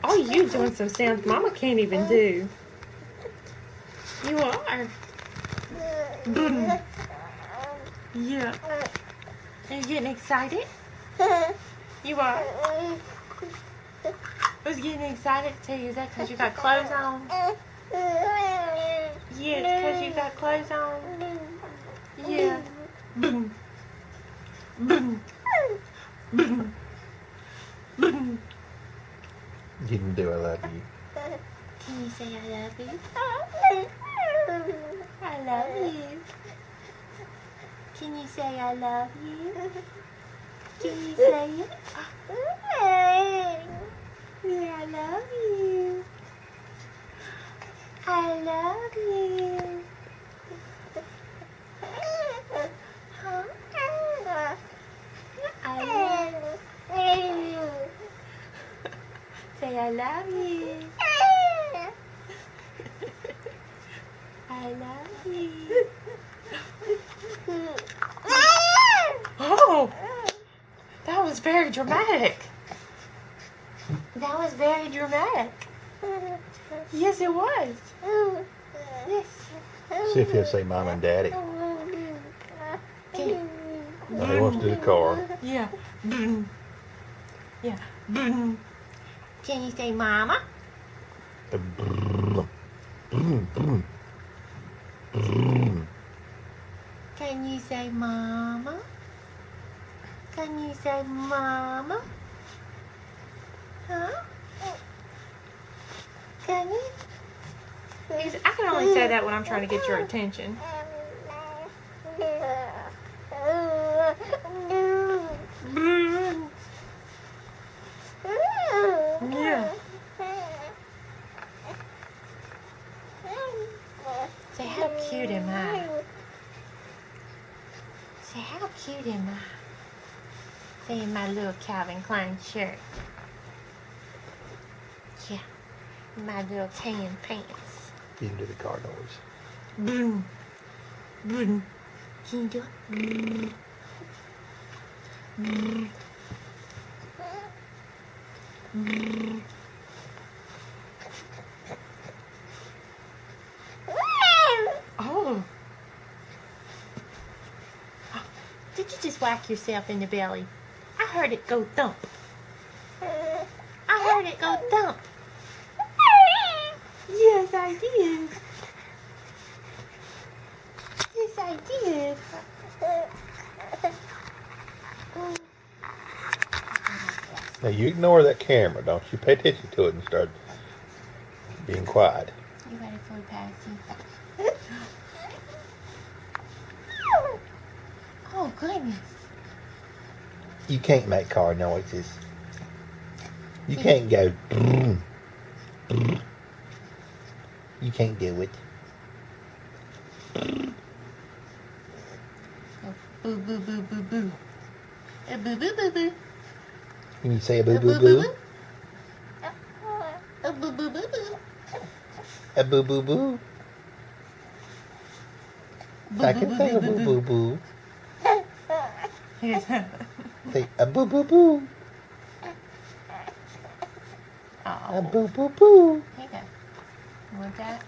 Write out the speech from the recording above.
Oh, you doing some sounds Mama can't even do. You are. Boom. Yeah. Are you getting excited? You are. Who's getting excited to you? Is that because you got clothes on? Yeah, it's because you got clothes on. Yeah. Boom. Boom. Boom. Boom. You can do I love you. Can you say I love you? I love you. Can you say I love you? Can you say it? Yeah, I love you. I love you. Huh? I love you. Say I love you. I love you. Oh, that was very dramatic. That was very dramatic. Yes, it was. Yes. See if he'll say mom and daddy. Can, No, he wants to do the car. yeah. Yeah. Can you say mama? Can you say mama? Can you say mama? Huh? Can you? Because I can only say that when I'm trying to get your attention. Yeah. Say, how cute am I? Say, how cute am I? Say, in my little Calvin Klein shirt. Yeah. My little tan pants. You can do the car noise. Boom. Boom. Can you do it? Boom. Boom. Oh. Did you just whack yourself in the belly? I heard it go thump. I heard it go thump. Yes, I did. Yes, I did. Now you ignore that camera, don't you? Pay attention to it and start being quiet. You ready for a Patsy? Oh, goodness. You can't make car noises. You can't go. You can't do it. Oh, boo, boo, boo, boo, boo. Boo, boo, boo, boo. Can you say a boo boo boo? A boo, boo, boo, boo. A boo boo boo. I can say a boo boo boo. Say a boo boo boo. A boo boo boo. Here you go. You want that?